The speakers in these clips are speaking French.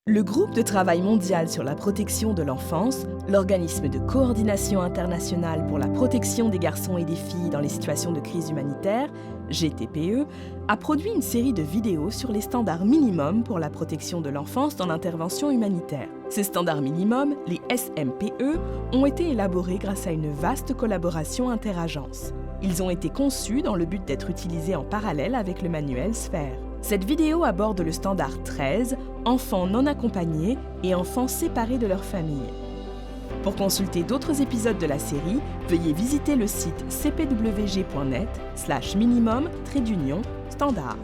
Le groupe de travail mondial sur la protection de l'enfance, l'organisme de coordination internationale pour la protection des garçons et des filles dans les situations de crise humanitaire, GTPE, a produit une série de vidéos sur les standards minimums pour la protection de l'enfance dans l'intervention humanitaire. Ces standards minimums, les SMPE, ont été élaborés grâce à une vaste collaboration interagences. Ils ont été conçus dans le but d'être utilisés en parallèle avec le manuel SPHERE. Cette vidéo aborde le standard 13, enfants non accompagnés et enfants séparés de leur famille. Pour consulter d'autres épisodes de la série, veuillez visiter le site cpwg.net/minimum-standard.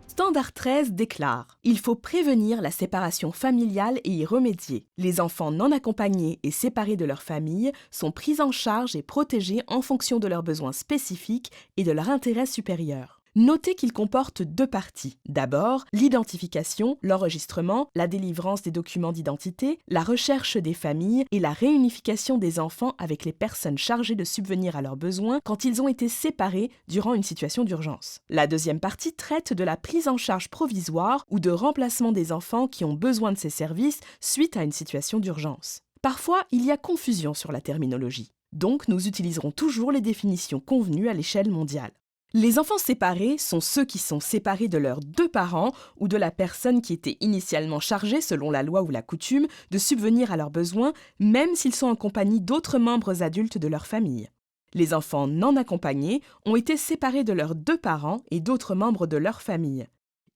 Standard 13 déclare: il faut prévenir la séparation familiale et y remédier. Les enfants non accompagnés et séparés de leur famille sont pris en charge et protégés en fonction de leurs besoins spécifiques et de leur intérêt supérieur. Notez qu'il comporte deux parties. D'abord, l'identification, l'enregistrement, la délivrance des documents d'identité, la recherche des familles et la réunification des enfants avec les personnes chargées de subvenir à leurs besoins quand ils ont été séparés durant une situation d'urgence. La deuxième partie traite de la prise en charge provisoire ou de remplacement des enfants qui ont besoin de ces services suite à une situation d'urgence. Parfois, il y a confusion sur la terminologie. Donc, nous utiliserons toujours les définitions convenues à l'échelle mondiale. Les enfants séparés sont ceux qui sont séparés de leurs deux parents ou de la personne qui était initialement chargée, selon la loi ou la coutume, de subvenir à leurs besoins, même s'ils sont en compagnie d'autres membres adultes de leur famille. Les enfants non accompagnés ont été séparés de leurs deux parents et d'autres membres de leur famille.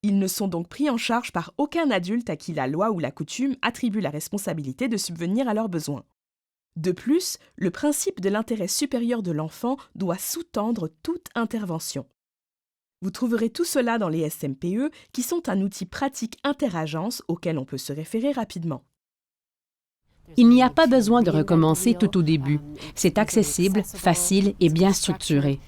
Ils ne sont donc pris en charge par aucun adulte à qui la loi ou la coutume attribue la responsabilité de subvenir à leurs besoins. De plus, le principe de l'intérêt supérieur de l'enfant doit sous-tendre toute intervention. Vous trouverez tout cela dans les SMPE, qui sont un outil pratique interagence auquel on peut se référer rapidement. Il n'y a pas besoin de recommencer tout au début. C'est accessible, facile et bien structuré.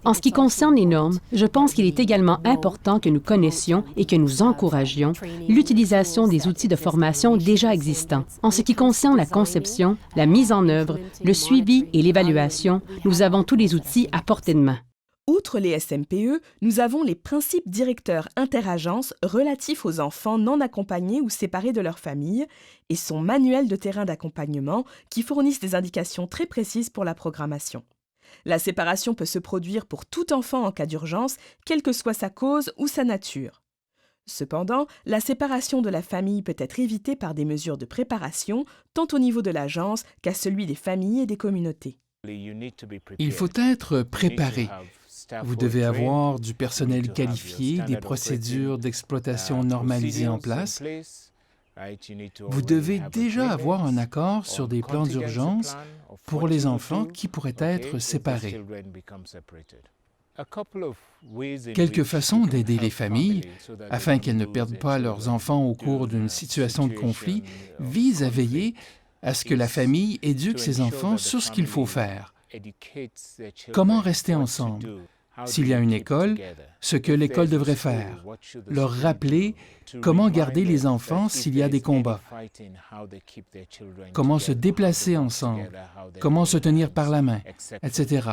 En ce qui concerne les normes, je pense qu'il est également important que nous connaissions et que nous encouragions l'utilisation des outils de formation déjà existants. En ce qui concerne la conception, la mise en œuvre, le suivi et l'évaluation, nous avons tous les outils à portée de main. Outre les SMPE, nous avons les principes directeurs interagences relatifs aux enfants non accompagnés ou séparés de leur famille et son manuel de terrain d'accompagnement qui fournissent des indications très précises pour la programmation. La séparation peut se produire pour tout enfant en cas d'urgence, quelle que soit sa cause ou sa nature. Cependant, la séparation de la famille peut être évitée par des mesures de préparation, tant au niveau de l'agence qu'à celui des familles et des communautés. Il faut être préparé. Vous devez avoir du personnel qualifié, des procédures d'exploitation normalisées en place. Vous devez déjà avoir un accord sur des plans d'urgence pour les enfants qui pourraient être séparés. Quelques façons d'aider les familles, afin qu'elles ne perdent pas leurs enfants au cours d'une situation de conflit, visent à veiller à ce que la famille éduque ses enfants sur ce qu'il faut faire. Comment rester ensemble? S'il y a une école, ce que l'école devrait faire. Leur rappeler comment garder les enfants s'il y a des combats. Comment se déplacer ensemble. Comment se tenir par la main, etc.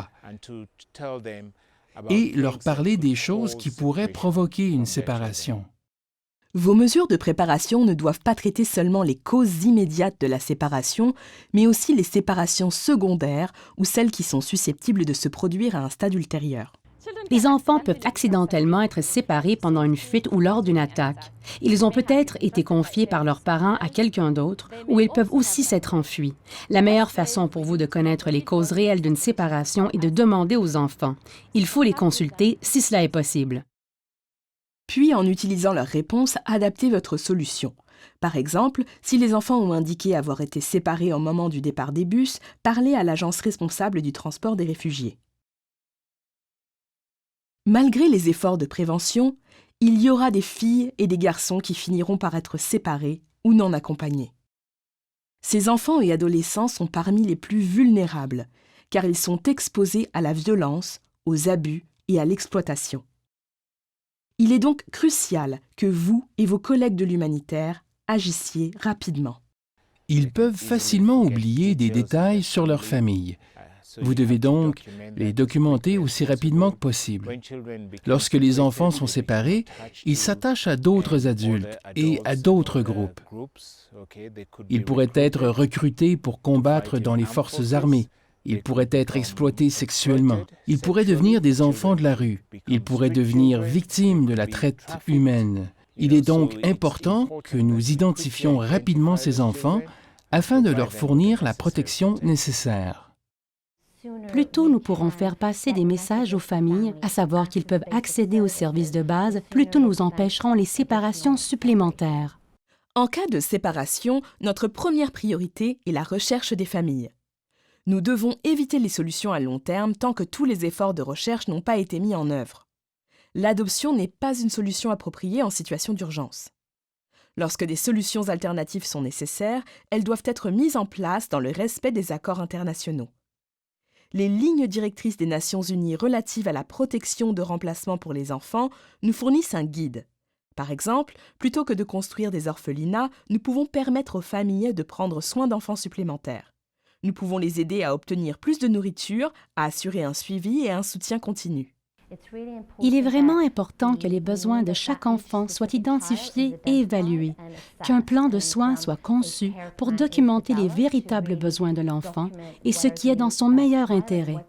Et leur parler des choses qui pourraient provoquer une séparation. Vos mesures de préparation ne doivent pas traiter seulement les causes immédiates de la séparation, mais aussi les séparations secondaires ou celles qui sont susceptibles de se produire à un stade ultérieur. Les enfants peuvent accidentellement être séparés pendant une fuite ou lors d'une attaque. Ils ont peut-être été confiés par leurs parents à quelqu'un d'autre ou ils peuvent aussi s'être enfuis. La meilleure façon pour vous de connaître les causes réelles d'une séparation est de demander aux enfants. Il faut les consulter si cela est possible. Puis, en utilisant leurs réponses, adaptez votre solution. Par exemple, si les enfants ont indiqué avoir été séparés au moment du départ des bus, parlez à l'agence responsable du transport des réfugiés. Malgré les efforts de prévention, il y aura des filles et des garçons qui finiront par être séparés ou non accompagnés. Ces enfants et adolescents sont parmi les plus vulnérables, car ils sont exposés à la violence, aux abus et à l'exploitation. Il est donc crucial que vous et vos collègues de l'humanitaire agissiez rapidement. Ils peuvent facilement oublier des détails sur leur famille. Vous devez donc les documenter aussi rapidement que possible. Lorsque les enfants sont séparés, ils s'attachent à d'autres adultes et à d'autres groupes. Ils pourraient être recrutés pour combattre dans les forces armées. Ils pourraient être exploités sexuellement. Ils pourraient devenir des enfants de la rue. Ils pourraient devenir victimes de la traite humaine. Il est donc important que nous identifions rapidement ces enfants afin de leur fournir la protection nécessaire. Plus tôt nous pourrons faire passer des messages aux familles, à savoir qu'ils peuvent accéder aux services de base, plus tôt nous empêcherons les séparations supplémentaires. En cas de séparation, notre première priorité est la recherche des familles. Nous devons éviter les solutions à long terme tant que tous les efforts de recherche n'ont pas été mis en œuvre. L'adoption n'est pas une solution appropriée en situation d'urgence. Lorsque des solutions alternatives sont nécessaires, elles doivent être mises en place dans le respect des accords internationaux. Les lignes directrices des Nations Unies relatives à la protection de remplacement pour les enfants nous fournissent un guide. Par exemple, plutôt que de construire des orphelinats, nous pouvons permettre aux familles de prendre soin d'enfants supplémentaires. Nous pouvons les aider à obtenir plus de nourriture, à assurer un suivi et un soutien continu. Il est vraiment important que les besoins de chaque enfant soient identifiés et évalués, qu'un plan de soins soit conçu pour documenter les véritables besoins de l'enfant et ce qui est dans son meilleur intérêt.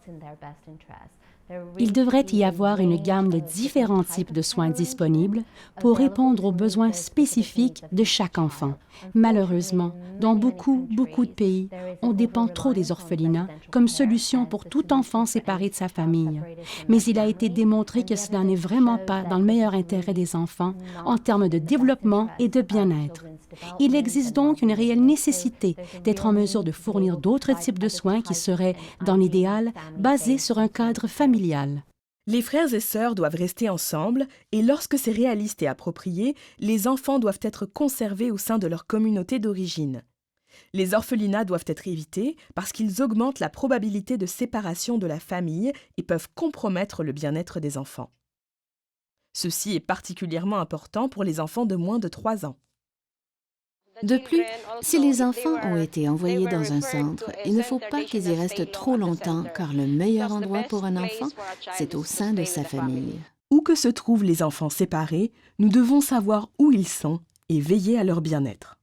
Il devrait y avoir une gamme de différents types de soins disponibles pour répondre aux besoins spécifiques de chaque enfant. Malheureusement, dans beaucoup de pays, on dépend trop des orphelinats comme solution pour tout enfant séparé de sa famille. Mais il a été démontré que cela n'est vraiment pas dans le meilleur intérêt des enfants en termes de développement et de bien-être. Il existe donc une réelle nécessité d'être en mesure de fournir d'autres types de soins qui seraient, dans l'idéal, basés sur un cadre familial. Les frères et sœurs doivent rester ensemble et lorsque c'est réaliste et approprié, les enfants doivent être conservés au sein de leur communauté d'origine. Les orphelinats doivent être évités parce qu'ils augmentent la probabilité de séparation de la famille et peuvent compromettre le bien-être des enfants. Ceci est particulièrement important pour les enfants de moins de 3 ans. De plus, si les enfants ont été envoyés dans un centre, il ne faut pas qu'ils y restent trop longtemps, car le meilleur endroit pour un enfant, c'est au sein de sa famille. Où que se trouvent les enfants séparés, nous devons savoir où ils sont et veiller à leur bien-être.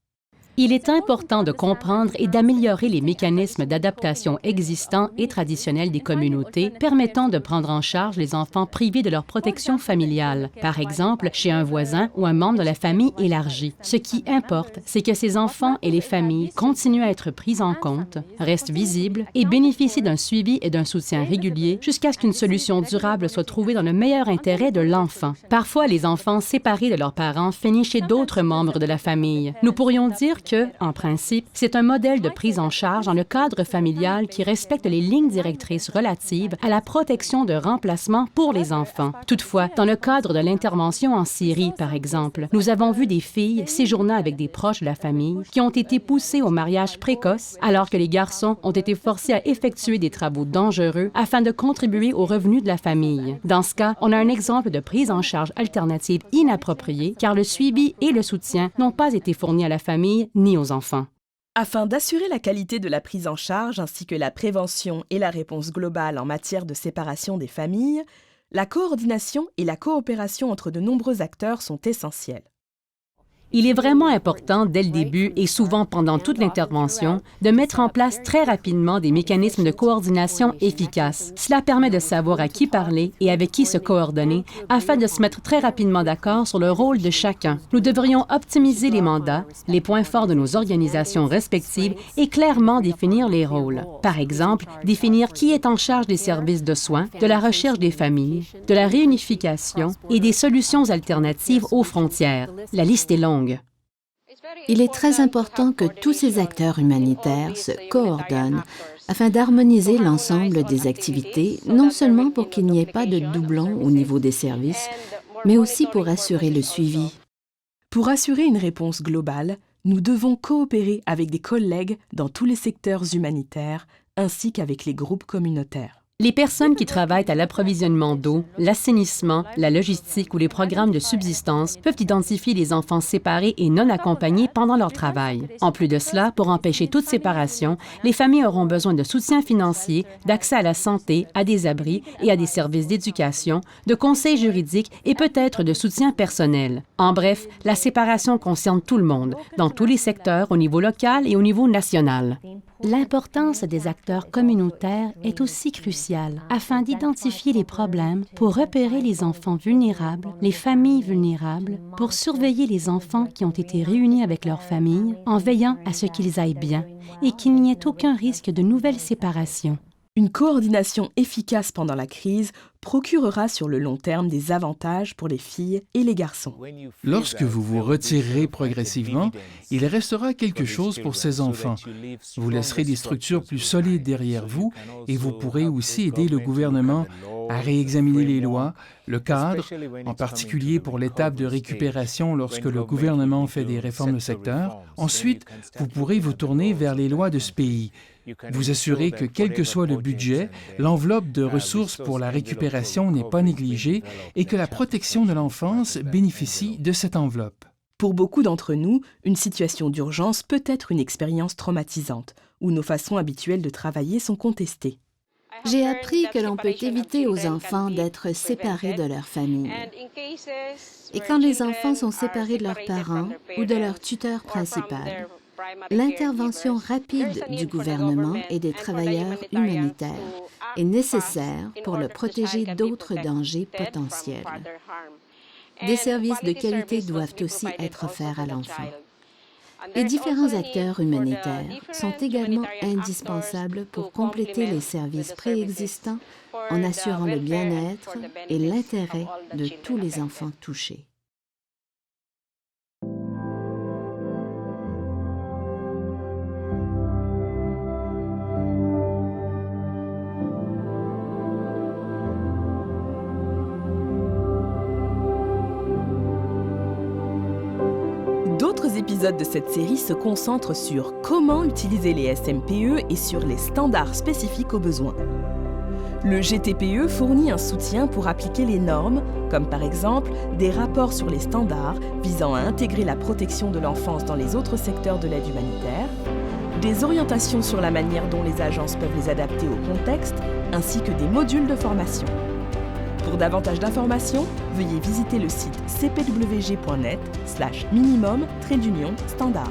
Il est important de comprendre et d'améliorer les mécanismes d'adaptation existants et traditionnels des communautés permettant de prendre en charge les enfants privés de leur protection familiale, par exemple chez un voisin ou un membre de la famille élargie. Ce qui importe, c'est que ces enfants et les familles continuent à être pris en compte, restent visibles et bénéficient d'un suivi et d'un soutien régulier jusqu'à ce qu'une solution durable soit trouvée dans le meilleur intérêt de l'enfant. Parfois, les enfants séparés de leurs parents finissent chez d'autres membres de la famille. Nous pourrions dire que, en principe, c'est un modèle de prise en charge dans le cadre familial qui respecte les lignes directrices relatives à la protection de remplacement pour les enfants. Toutefois, dans le cadre de l'intervention en Syrie, par exemple, nous avons vu des filles séjournant avec des proches de la famille qui ont été poussées au mariage précoce alors que les garçons ont été forcés à effectuer des travaux dangereux afin de contribuer aux revenus de la famille. Dans ce cas, on a un exemple de prise en charge alternative inappropriée car le suivi et le soutien n'ont pas été fournis à la famille ni aux enfants. Afin d'assurer la qualité de la prise en charge ainsi que la prévention et la réponse globale en matière de séparation des familles, la coordination et la coopération entre de nombreux acteurs sont essentielles. Il est vraiment important, dès le début et souvent pendant toute l'intervention, de mettre en place très rapidement des mécanismes de coordination efficaces. Cela permet de savoir à qui parler et avec qui se coordonner afin de se mettre très rapidement d'accord sur le rôle de chacun. Nous devrions optimiser les mandats, les points forts de nos organisations respectives et clairement définir les rôles. Par exemple, définir qui est en charge des services de soins, de la recherche des familles, de la réunification et des solutions alternatives aux frontières. La liste est longue. Il est très important que tous ces acteurs humanitaires se coordonnent afin d'harmoniser l'ensemble des activités, non seulement pour qu'il n'y ait pas de doublons au niveau des services, mais aussi pour assurer le suivi. Pour assurer une réponse globale, nous devons coopérer avec des collègues dans tous les secteurs humanitaires ainsi qu'avec les groupes communautaires. Les personnes qui travaillent à l'approvisionnement d'eau, l'assainissement, la logistique ou les programmes de subsistance peuvent identifier les enfants séparés et non accompagnés pendant leur travail. En plus de cela, pour empêcher toute séparation, les familles auront besoin de soutien financier, d'accès à la santé, à des abris et à des services d'éducation, de conseils juridiques et peut-être de soutien personnel. En bref, la séparation concerne tout le monde, dans tous les secteurs, au niveau local et au niveau national. L'importance des acteurs communautaires est aussi cruciale afin d'identifier les problèmes pour repérer les enfants vulnérables, les familles vulnérables, pour surveiller les enfants qui ont été réunis avec leur famille en veillant à ce qu'ils aillent bien et qu'il n'y ait aucun risque de nouvelle séparation. Une coordination efficace pendant la crise procurera sur le long terme des avantages pour les filles et les garçons. Lorsque vous vous retirerez progressivement, il restera quelque chose pour ces enfants. Vous laisserez des structures plus solides derrière vous et vous pourrez aussi aider le gouvernement à réexaminer les lois, le cadre, en particulier pour l'étape de récupération lorsque le gouvernement fait des réformes de secteur. Ensuite, vous pourrez vous tourner vers les lois de ce pays. Vous assurer que, quel que soit le budget, l'enveloppe de ressources pour la récupération n'est pas négligée et que la protection de l'enfance bénéficie de cette enveloppe. Pour beaucoup d'entre nous, une situation d'urgence peut être une expérience traumatisante, où nos façons habituelles de travailler sont contestées. J'ai appris que l'on peut éviter aux enfants d'être séparés de leur famille. Et quand les enfants sont séparés de leurs parents ou de leur tuteur principal, l'intervention rapide du gouvernement et des travailleurs humanitaires est nécessaire pour le protéger d'autres dangers potentiels. Des services de qualité doivent aussi être offerts à l'enfant. Les différents acteurs humanitaires sont également indispensables pour compléter les services préexistants en assurant le bien-être et l'intérêt de tous les enfants touchés. D'autres épisodes de cette série se concentrent sur comment utiliser les SMPE et sur les standards spécifiques aux besoins. Le GTPE fournit un soutien pour appliquer les normes, comme par exemple des rapports sur les standards visant à intégrer la protection de l'enfance dans les autres secteurs de l'aide humanitaire, des orientations sur la manière dont les agences peuvent les adapter au contexte, ainsi que des modules de formation. Pour davantage d'informations, veuillez visiter le site cpwg.net/minimum-standard.